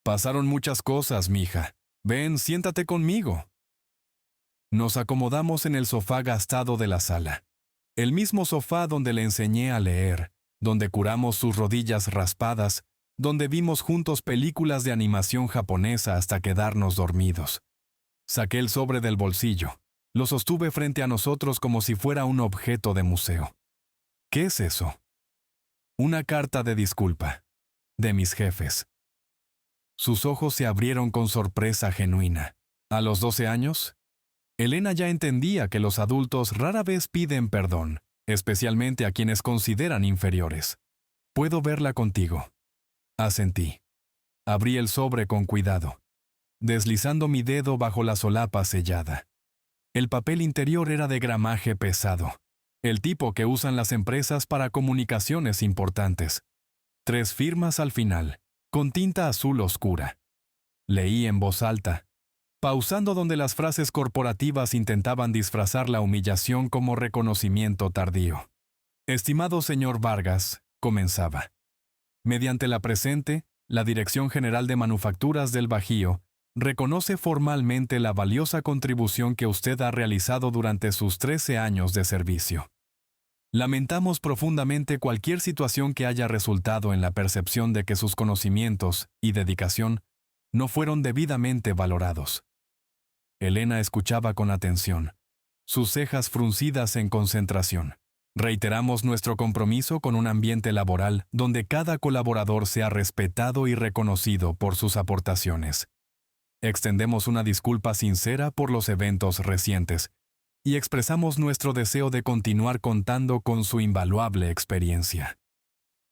Pasaron muchas cosas, mija. Ven, siéntate conmigo. Nos acomodamos en el sofá gastado de la sala. El mismo sofá donde le enseñé a leer, donde curamos sus rodillas raspadas, donde vimos juntos películas de animación japonesa hasta quedarnos dormidos. Saqué el sobre del bolsillo. Lo sostuve frente a nosotros como si fuera un objeto de museo. ¿Qué es eso? Una carta de disculpa. De mis jefes. Sus ojos se abrieron con sorpresa genuina. ¿A los 12 años? Elena ya entendía que los adultos rara vez piden perdón, especialmente a quienes consideran inferiores. ¿Puedo verla contigo? Asentí. Abrí el sobre con cuidado, deslizando mi dedo bajo la solapa sellada. El papel interior era de gramaje pesado, el tipo que usan las empresas para comunicaciones importantes. 3 firmas al final, con tinta azul oscura. Leí en voz alta, pausando donde las frases corporativas intentaban disfrazar la humillación como reconocimiento tardío. Estimado señor Vargas, comenzaba. Mediante la presente, la Dirección General de Manufacturas del Bajío reconoce formalmente la valiosa contribución que usted ha realizado durante sus 13 años de servicio. Lamentamos profundamente cualquier situación que haya resultado en la percepción de que sus conocimientos y dedicación no fueron debidamente valorados. Elena escuchaba con atención, sus cejas fruncidas en concentración. Reiteramos nuestro compromiso con un ambiente laboral donde cada colaborador sea respetado y reconocido por sus aportaciones. Extendemos una disculpa sincera por los eventos recientes y expresamos nuestro deseo de continuar contando con su invaluable experiencia.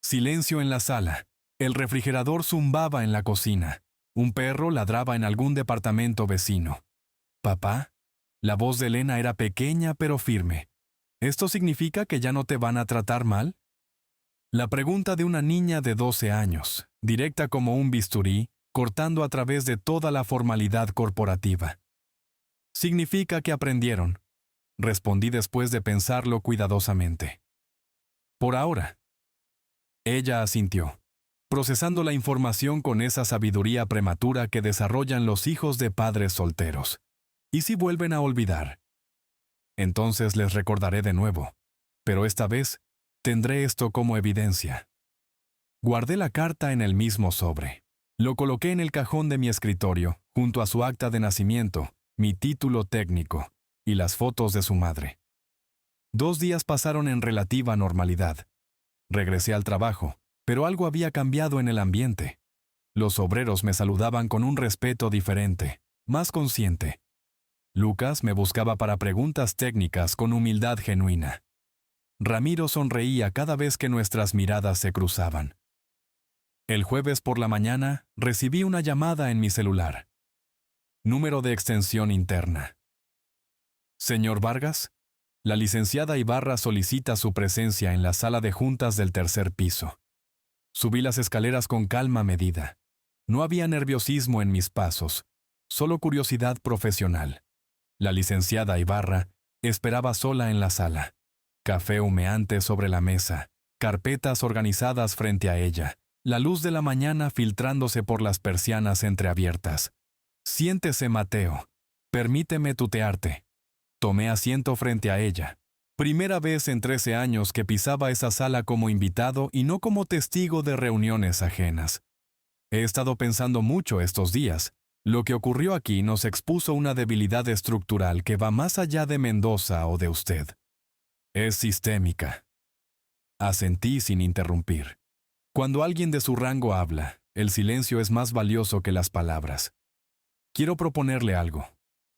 Silencio en la sala. El refrigerador zumbaba en la cocina. Un perro ladraba en algún departamento vecino. «Papá». La voz de Elena era pequeña pero firme. «¿Esto significa que ya no te van a tratar mal?» La pregunta de una niña de 12 años, directa como un bisturí, cortando a través de toda la formalidad corporativa. «Significa que aprendieron», respondí después de pensarlo cuidadosamente. «Por ahora». Ella asintió, procesando la información con esa sabiduría prematura que desarrollan los hijos de padres solteros. ¿Y si vuelven a olvidar? Entonces les recordaré de nuevo, pero esta vez tendré esto como evidencia. Guardé la carta en el mismo sobre. Lo coloqué en el cajón de mi escritorio, junto a su acta de nacimiento, mi título técnico y las fotos de su madre. 2 días pasaron en relativa normalidad. Regresé al trabajo, pero algo había cambiado en el ambiente. Los obreros me saludaban con un respeto diferente, más consciente. Lucas me buscaba para preguntas técnicas con humildad genuina. Ramiro sonreía cada vez que nuestras miradas se cruzaban. El jueves por la mañana recibí una llamada en mi celular. Número de extensión interna. Señor Vargas, la licenciada Ibarra solicita su presencia en la sala de juntas del 3er piso. Subí las escaleras con calma medida. No había nerviosismo en mis pasos, solo curiosidad profesional. La licenciada Ibarra esperaba sola en la sala. Café humeante sobre la mesa, carpetas organizadas frente a ella, la luz de la mañana filtrándose por las persianas entreabiertas. «Siéntese, Mateo. Permíteme tutearte». Tomé asiento frente a ella. Primera vez en 13 años que pisaba esa sala como invitado y no como testigo de reuniones ajenas. He estado pensando mucho estos días. Lo que ocurrió aquí nos expuso una debilidad estructural que va más allá de Mendoza o de usted. Es sistémica. Asentí sin interrumpir. Cuando alguien de su rango habla, el silencio es más valioso que las palabras. Quiero proponerle algo.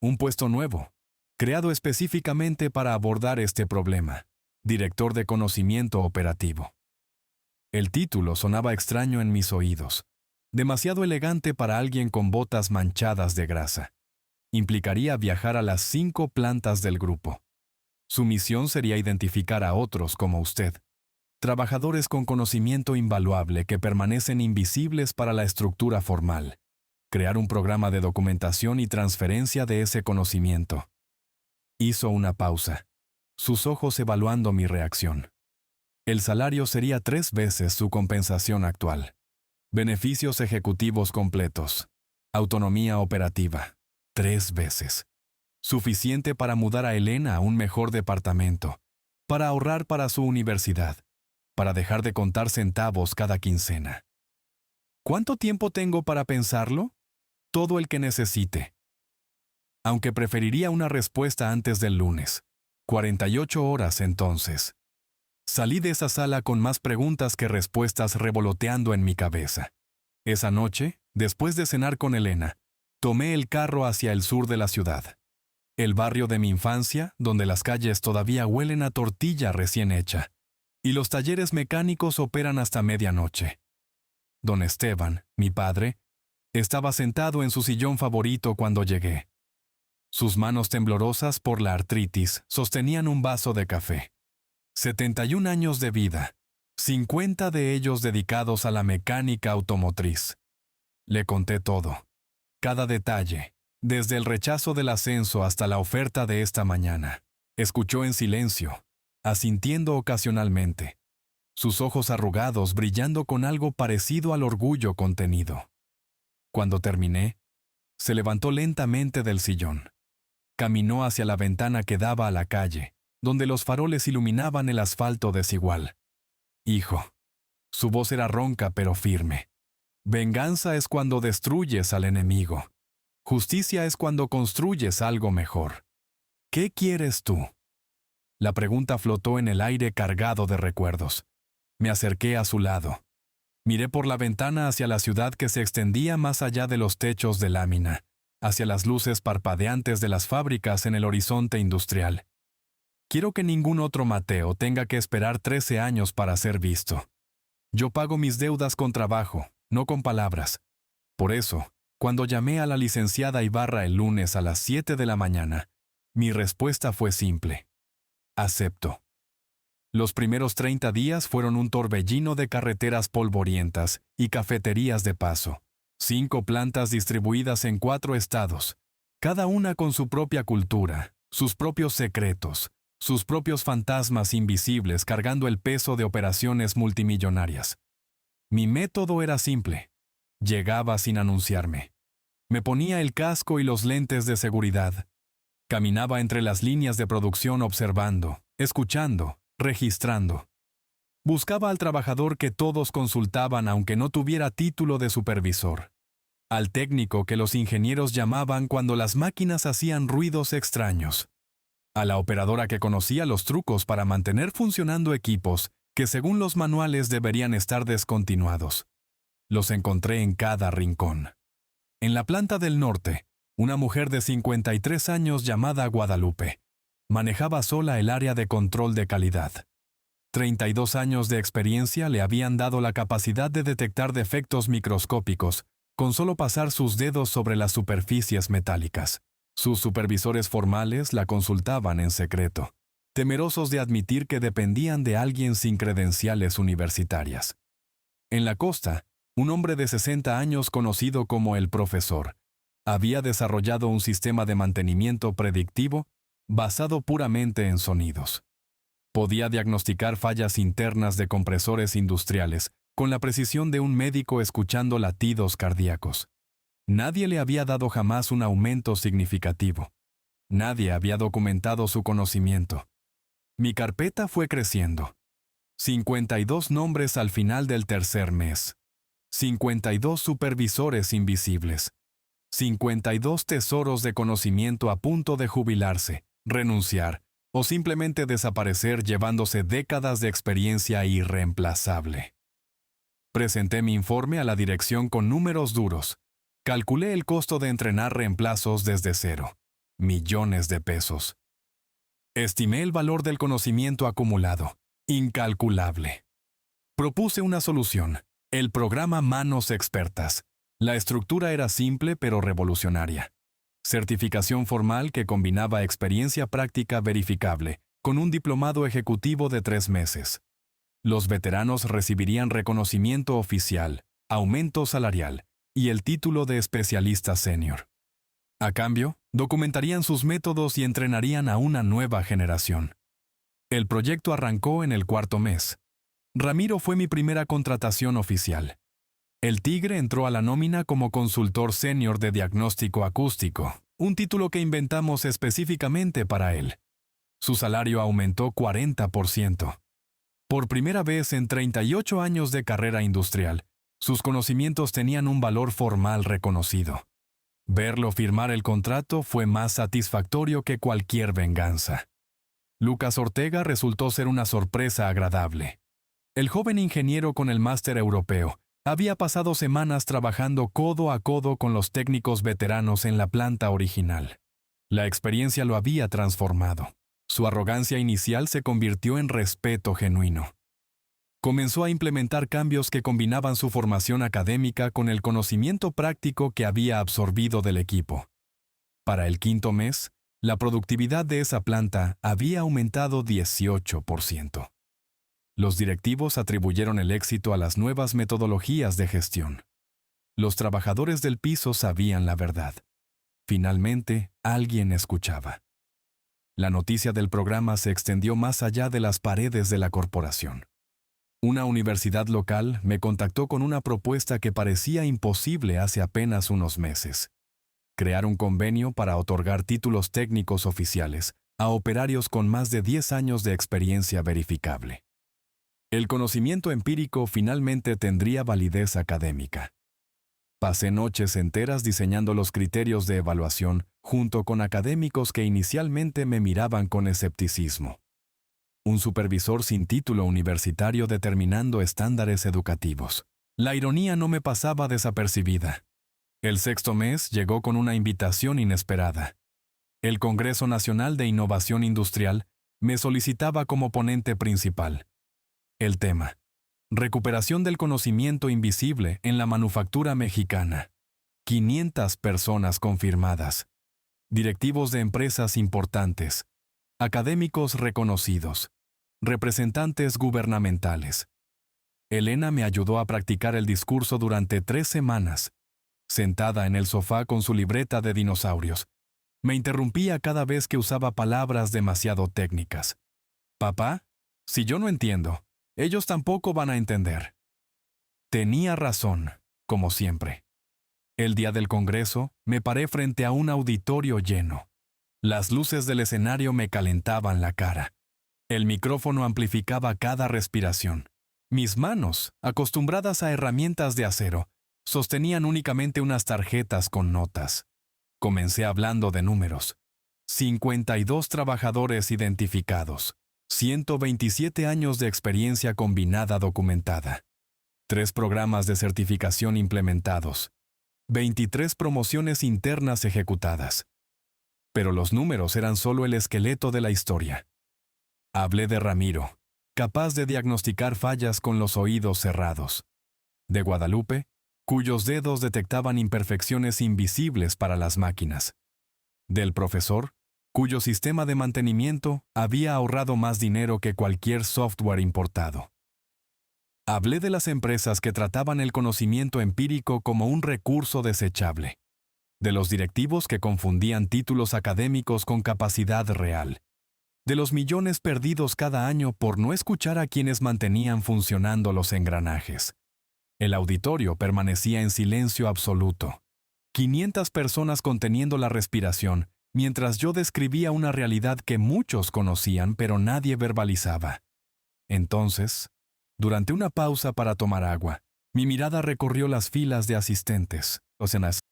Un puesto nuevo, creado específicamente para abordar este problema. Director de conocimiento operativo. El título sonaba extraño en mis oídos. Demasiado elegante para alguien con botas manchadas de grasa. Implicaría viajar a las 5 plantas del grupo. Su misión sería identificar a otros como usted. Trabajadores con conocimiento invaluable que permanecen invisibles para la estructura formal. Crear un programa de documentación y transferencia de ese conocimiento. Hizo una pausa, sus ojos evaluando mi reacción. El salario sería 3 veces su compensación actual. Beneficios ejecutivos completos. Autonomía operativa. 3 veces. Suficiente para mudar a Elena a un mejor departamento. Para ahorrar para su universidad. Para dejar de contar centavos cada quincena. ¿Cuánto tiempo tengo para pensarlo? Todo el que necesite. Aunque preferiría una respuesta antes del lunes. 48 horas entonces. Salí de esa sala con más preguntas que respuestas revoloteando en mi cabeza. Esa noche, después de cenar con Elena, tomé el carro hacia el sur de la ciudad. El barrio de mi infancia, donde las calles todavía huelen a tortilla recién hecha, y los talleres mecánicos operan hasta medianoche. Don Esteban, mi padre, estaba sentado en su sillón favorito cuando llegué. Sus manos temblorosas por la artritis sostenían un vaso de café. 71 años de vida, 50 de ellos dedicados a la mecánica automotriz. Le conté todo. Cada detalle, desde el rechazo del ascenso hasta la oferta de esta mañana. Escuchó en silencio, asintiendo ocasionalmente, sus ojos arrugados brillando con algo parecido al orgullo contenido. Cuando terminé, se levantó lentamente del sillón. Caminó hacia la ventana que daba a la calle, donde los faroles iluminaban el asfalto desigual. «Hijo». Su voz era ronca pero firme. «Venganza es cuando destruyes al enemigo. Justicia es cuando construyes algo mejor. ¿Qué quieres tú?». La pregunta flotó en el aire cargado de recuerdos. Me acerqué a su lado. Miré por la ventana hacia la ciudad que se extendía más allá de los techos de lámina, hacia las luces parpadeantes de las fábricas en el horizonte industrial. Quiero que ningún otro Mateo tenga que esperar 13 años para ser visto. Yo pago mis deudas con trabajo, no con palabras. Por eso, cuando llamé a la licenciada Ibarra el lunes a las 7 de la mañana, mi respuesta fue simple. Acepto. Los primeros 30 días fueron un torbellino de carreteras polvorientas y cafeterías de paso. 5 plantas distribuidas en 4 estados, cada una con su propia cultura, sus propios secretos, sus propios fantasmas invisibles cargando el peso de operaciones multimillonarias. Mi método era simple. Llegaba sin anunciarme. Me ponía el casco y los lentes de seguridad. Caminaba entre las líneas de producción observando, escuchando, registrando. Buscaba al trabajador que todos consultaban aunque no tuviera título de supervisor. Al técnico que los ingenieros llamaban cuando las máquinas hacían ruidos extraños. A la operadora que conocía los trucos para mantener funcionando equipos que según los manuales deberían estar descontinuados. Los encontré en cada rincón. En la planta del norte, una mujer de 53 años llamada Guadalupe manejaba sola el área de control de calidad. 32 años de experiencia le habían dado la capacidad de detectar defectos microscópicos con solo pasar sus dedos sobre las superficies metálicas. Sus supervisores formales la consultaban en secreto, temerosos de admitir que dependían de alguien sin credenciales universitarias. En la costa, un hombre de 60 años conocido como el profesor, había desarrollado un sistema de mantenimiento predictivo basado puramente en sonidos. Podía diagnosticar fallas internas de compresores industriales con la precisión de un médico escuchando latidos cardíacos. Nadie le había dado jamás un aumento significativo. Nadie había documentado su conocimiento. Mi carpeta fue creciendo. 52 nombres al final del tercer mes. 52 supervisores invisibles. 52 tesoros de conocimiento a punto de jubilarse, renunciar o simplemente desaparecer llevándose décadas de experiencia irreemplazable. Presenté mi informe a la dirección con números duros. Calculé el costo de entrenar reemplazos desde cero. Millones de pesos. Estimé el valor del conocimiento acumulado. Incalculable. Propuse una solución. El programa Manos Expertas. La estructura era simple pero revolucionaria. Certificación formal que combinaba experiencia práctica verificable con un diplomado ejecutivo de 3 meses. Los veteranos recibirían reconocimiento oficial, aumento salarial y el título de especialista senior. A cambio, documentarían sus métodos y entrenarían a una nueva generación. El proyecto arrancó en el 4.º mes. Ramiro fue mi primera contratación oficial. El Tigre entró a la nómina como consultor senior de diagnóstico acústico, un título que inventamos específicamente para él. Su salario aumentó 40%. Por primera vez en 38 años de carrera industrial, sus conocimientos tenían un valor formal reconocido. Verlo firmar el contrato fue más satisfactorio que cualquier venganza. Lucas Ortega resultó ser una sorpresa agradable. El joven ingeniero con el máster europeo había pasado semanas trabajando codo a codo con los técnicos veteranos en la planta original. La experiencia lo había transformado. Su arrogancia inicial se convirtió en respeto genuino. Comenzó a implementar cambios que combinaban su formación académica con el conocimiento práctico que había absorbido del equipo. Para el 5.º mes, la productividad de esa planta había aumentado 18%. Los directivos atribuyeron el éxito a las nuevas metodologías de gestión. Los trabajadores del piso sabían la verdad. Finalmente, alguien escuchaba. La noticia del programa se extendió más allá de las paredes de la corporación. Una universidad local me contactó con una propuesta que parecía imposible hace apenas unos meses. Crear un convenio para otorgar títulos técnicos oficiales a operarios con más de 10 años de experiencia verificable. El conocimiento empírico finalmente tendría validez académica. Pasé noches enteras diseñando los criterios de evaluación junto con académicos que inicialmente me miraban con escepticismo. Un supervisor sin título universitario determinando estándares educativos. La ironía no me pasaba desapercibida. El 6.º mes llegó con una invitación inesperada. El Congreso Nacional de Innovación Industrial me solicitaba como ponente principal. El tema: Recuperación del conocimiento invisible en la manufactura mexicana. 500 personas confirmadas. Directivos de empresas importantes. Académicos reconocidos. Representantes gubernamentales. Elena me ayudó a practicar el discurso durante 3 semanas. Sentada en el sofá con su libreta de dinosaurios. Me interrumpía cada vez que usaba palabras demasiado técnicas. Papá, si yo no entiendo, ellos tampoco van a entender. Tenía razón, como siempre. El día del Congreso, me paré frente a un auditorio lleno. Las luces del escenario me calentaban la cara. El micrófono amplificaba cada respiración. Mis manos, acostumbradas a herramientas de acero, sostenían únicamente unas tarjetas con notas. Comencé hablando de números. 52 trabajadores identificados. 127 años de experiencia combinada documentada. 3 programas de certificación implementados. 23 promociones internas ejecutadas. Pero los números eran solo el esqueleto de la historia. Hablé de Ramiro, capaz de diagnosticar fallas con los oídos cerrados. De Guadalupe, cuyos dedos detectaban imperfecciones invisibles para las máquinas. Del profesor, cuyo sistema de mantenimiento había ahorrado más dinero que cualquier software importado. Hablé de las empresas que trataban el conocimiento empírico como un recurso desechable. De los directivos que confundían títulos académicos con capacidad real. De los millones perdidos cada año por no escuchar a quienes mantenían funcionando los engranajes. El auditorio permanecía en silencio absoluto. 500 personas conteniendo la respiración, mientras yo describía una realidad que muchos conocían pero nadie verbalizaba. Entonces, durante una pausa para tomar agua, mi mirada recorrió las filas de asistentes,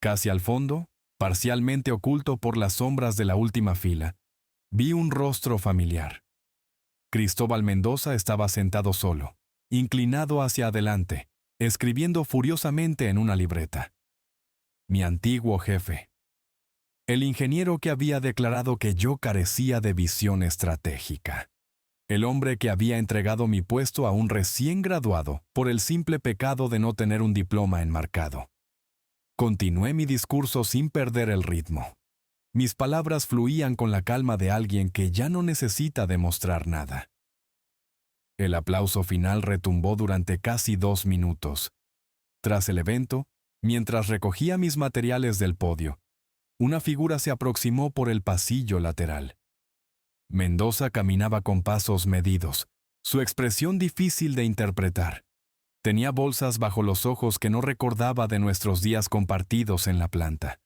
casi al fondo, parcialmente oculto por las sombras de la última fila. Vi un rostro familiar. Cristóbal Mendoza estaba sentado solo, inclinado hacia adelante, escribiendo furiosamente en una libreta. Mi antiguo jefe. El ingeniero que había declarado que yo carecía de visión estratégica. El hombre que había entregado mi puesto a un recién graduado por el simple pecado de no tener un diploma enmarcado. Continué mi discurso sin perder el ritmo. Mis palabras fluían con la calma de alguien que ya no necesita demostrar nada. El aplauso final retumbó durante casi 2 minutos. Tras el evento, mientras recogía mis materiales del podio, una figura se aproximó por el pasillo lateral. Mendoza caminaba con pasos medidos, su expresión difícil de interpretar. Tenía bolsas bajo los ojos que no recordaba de nuestros días compartidos en la planta.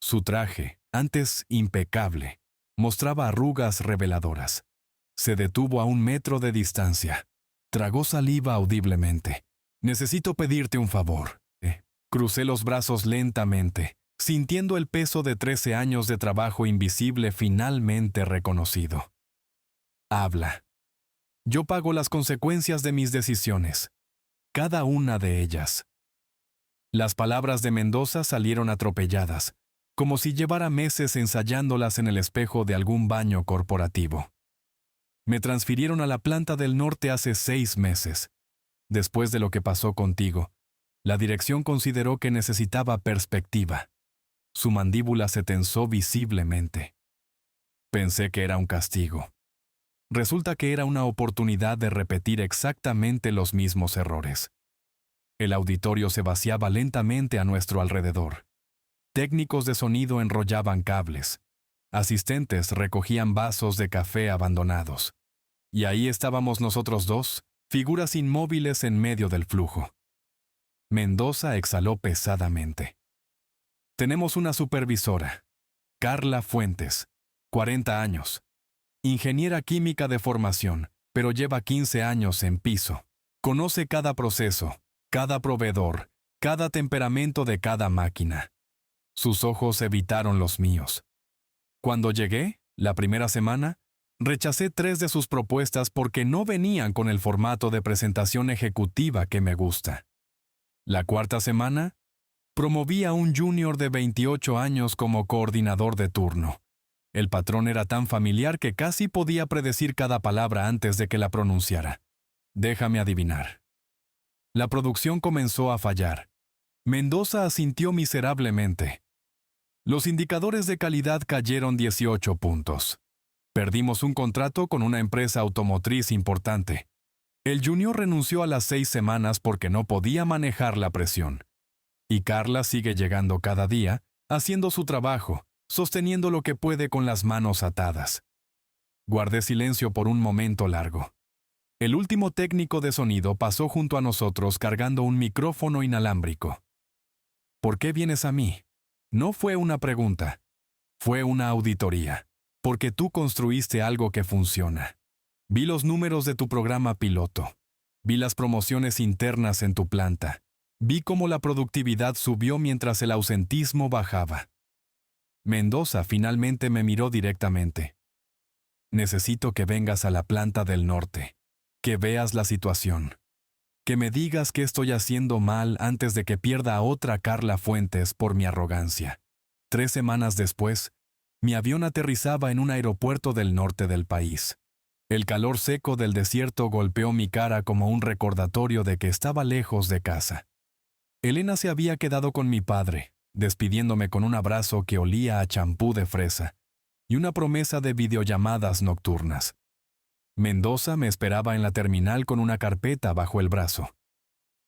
Su traje, antes impecable, mostraba arrugas reveladoras. Se detuvo a 1 metro de distancia. Tragó saliva audiblemente. «Necesito pedirte un favor». Crucé los brazos lentamente, sintiendo el peso de 13 años de trabajo invisible finalmente reconocido. Habla. Yo pago las consecuencias de mis decisiones. Cada una de ellas. Las palabras de Mendoza salieron atropelladas, como si llevara meses ensayándolas en el espejo de algún baño corporativo. Me transfirieron a la planta del norte hace 6 meses. Después de lo que pasó contigo, la dirección consideró que necesitaba perspectiva. Su mandíbula se tensó visiblemente. Pensé que era un castigo. Resulta que era una oportunidad de repetir exactamente los mismos errores. El auditorio se vaciaba lentamente a nuestro alrededor. Técnicos de sonido enrollaban cables. Asistentes recogían vasos de café abandonados. Y ahí estábamos nosotros dos, figuras inmóviles en medio del flujo. Mendoza exhaló pesadamente. Tenemos una supervisora, Carla Fuentes, 40 años. Ingeniera química de formación, pero lleva 15 años en piso. Conoce cada proceso, cada proveedor, cada temperamento de cada máquina. Sus ojos evitaron los míos. Cuando llegué, la primera semana, rechacé 3 de sus propuestas porque no venían con el formato de presentación ejecutiva que me gusta. La cuarta semana, promoví a un junior de 28 años como coordinador de turno. El patrón era tan familiar que casi podía predecir cada palabra antes de que la pronunciara. Déjame adivinar. La producción comenzó a fallar. Mendoza asintió miserablemente. Los indicadores de calidad cayeron 18 puntos. Perdimos un contrato con una empresa automotriz importante. El junior renunció a las 6 semanas porque no podía manejar la presión. Y Carla sigue llegando cada día, haciendo su trabajo, sosteniendo lo que puede con las manos atadas. Guardé silencio por un momento largo. El último técnico de sonido pasó junto a nosotros cargando un micrófono inalámbrico. ¿Por qué vienes a mí? No fue una pregunta. Fue una auditoría. Porque tú construiste algo que funciona. Vi los números de tu programa piloto. Vi las promociones internas en tu planta. Vi cómo la productividad subió mientras el ausentismo bajaba. Mendoza finalmente me miró directamente. Necesito que vengas a la planta del norte. Que veas la situación. Que me digas qué estoy haciendo mal antes de que pierda a otra Carla Fuentes por mi arrogancia. 3 semanas después, mi avión aterrizaba en un aeropuerto del norte del país. El calor seco del desierto golpeó mi cara como un recordatorio de que estaba lejos de casa. Elena se había quedado con mi padre, despidiéndome con un abrazo que olía a champú de fresa y una promesa de videollamadas nocturnas. Mendoza me esperaba en la terminal con una carpeta bajo el brazo.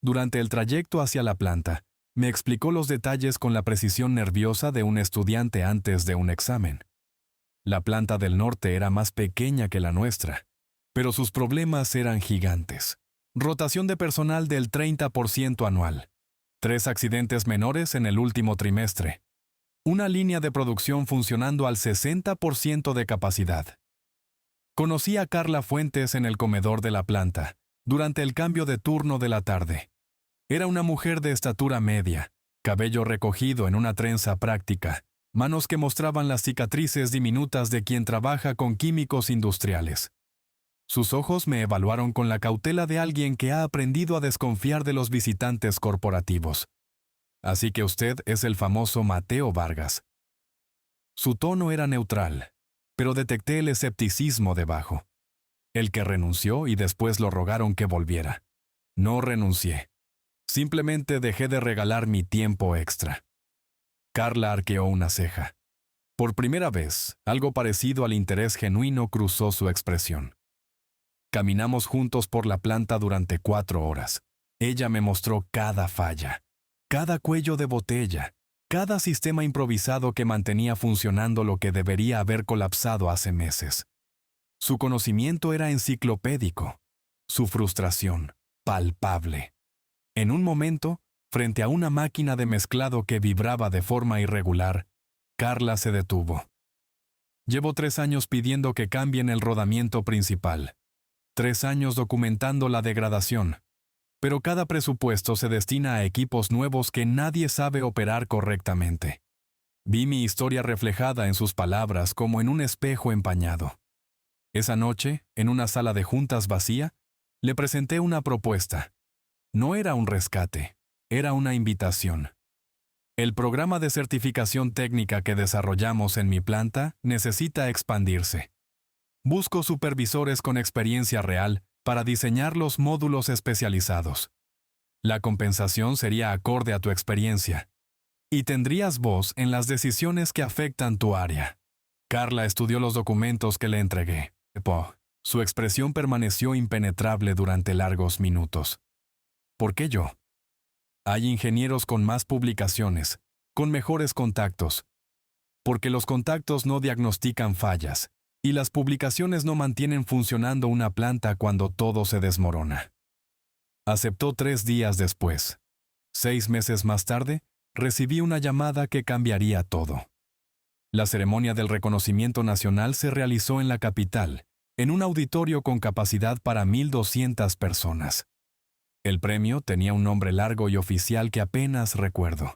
Durante el trayecto hacia la planta, me explicó los detalles con la precisión nerviosa de un estudiante antes de un examen. La planta del norte era más pequeña que la nuestra, pero sus problemas eran gigantes. Rotación de personal del 30% anual. 3 accidentes menores en el último trimestre. Una línea de producción funcionando al 60% de capacidad. Conocí a Carla Fuentes en el comedor de la planta, durante el cambio de turno de la tarde. Era una mujer de estatura media, cabello recogido en una trenza práctica, manos que mostraban las cicatrices diminutas de quien trabaja con químicos industriales. Sus ojos me evaluaron con la cautela de alguien que ha aprendido a desconfiar de los visitantes corporativos. Así que usted es el famoso Mateo Vargas. Su tono era neutral, pero detecté el escepticismo debajo. El que renunció y después lo rogaron que volviera. No renuncié. Simplemente dejé de regalar mi tiempo extra. Carla arqueó una ceja. Por primera vez, algo parecido al interés genuino cruzó su expresión. Caminamos juntos por la planta durante 4 horas. Ella me mostró cada falla, cada cuello de botella, cada sistema improvisado que mantenía funcionando lo que debería haber colapsado hace meses. Su conocimiento era enciclopédico, su frustración, palpable. En un momento, frente a una máquina de mezclado que vibraba de forma irregular, Carla se detuvo. Llevo 3 años pidiendo que cambien el rodamiento principal. 3 años documentando la degradación. Pero cada presupuesto se destina a equipos nuevos que nadie sabe operar correctamente. Vi mi historia reflejada en sus palabras como en un espejo empañado. Esa noche, en una sala de juntas vacía, le presenté una propuesta. No era un rescate, era una invitación. El programa de certificación técnica que desarrollamos en mi planta necesita expandirse. Busco supervisores con experiencia real para diseñar los módulos especializados. La compensación sería acorde a tu experiencia. Y tendrías voz en las decisiones que afectan tu área. Carla estudió los documentos que le entregué. Su expresión permaneció impenetrable durante largos minutos. ¿Por qué yo? Hay ingenieros con más publicaciones, con mejores contactos. Porque los contactos no diagnostican fallas, y las publicaciones no mantienen funcionando una planta cuando todo se desmorona. Aceptó 3 días después. 6 meses más tarde, recibí una llamada que cambiaría todo. La ceremonia del reconocimiento nacional se realizó en la capital, en un auditorio con capacidad para 1,200 personas. El premio tenía un nombre largo y oficial que apenas recuerdo.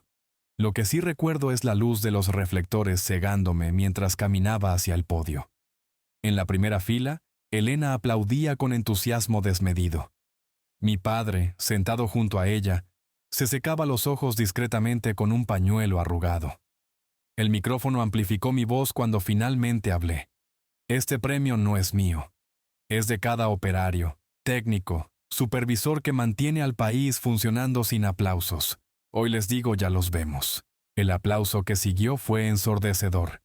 Lo que sí recuerdo es la luz de los reflectores cegándome mientras caminaba hacia el podio. En la primera fila, Elena aplaudía con entusiasmo desmedido. Mi padre, sentado junto a ella, se secaba los ojos discretamente con un pañuelo arrugado. El micrófono amplificó mi voz cuando finalmente hablé. Este premio no es mío. Es de cada operario, técnico, supervisor que mantiene al país funcionando sin aplausos. Hoy les digo, ya los vemos. El aplauso que siguió fue ensordecedor.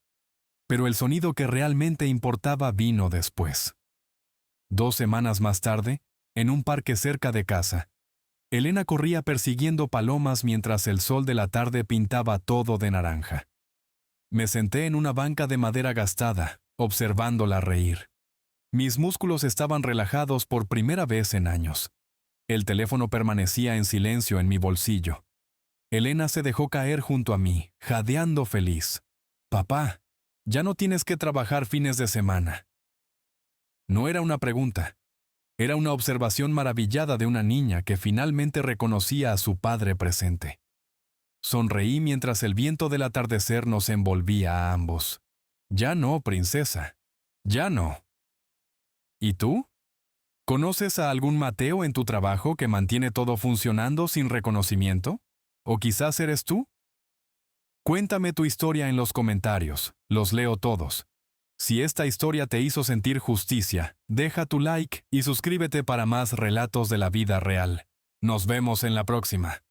Pero el sonido que realmente importaba vino después. 2 semanas más tarde, en un parque cerca de casa, Elena corría persiguiendo palomas mientras el sol de la tarde pintaba todo de naranja. Me senté en una banca de madera gastada, observándola reír. Mis músculos estaban relajados por primera vez en años. El teléfono permanecía en silencio en mi bolsillo. Elena se dejó caer junto a mí, jadeando feliz. «Papá, ya no tienes que trabajar fines de semana». No era una pregunta. Era una observación maravillada de una niña que finalmente reconocía a su padre presente. Sonreí mientras el viento del atardecer nos envolvía a ambos. «Ya no, princesa. Ya no». ¿Y tú? ¿Conoces a algún Mateo en tu trabajo que mantiene todo funcionando sin reconocimiento? ¿O quizás eres tú? Cuéntame tu historia en los comentarios, los leo todos. Si esta historia te hizo sentir justicia, deja tu like y suscríbete para más relatos de la vida real. Nos vemos en la próxima.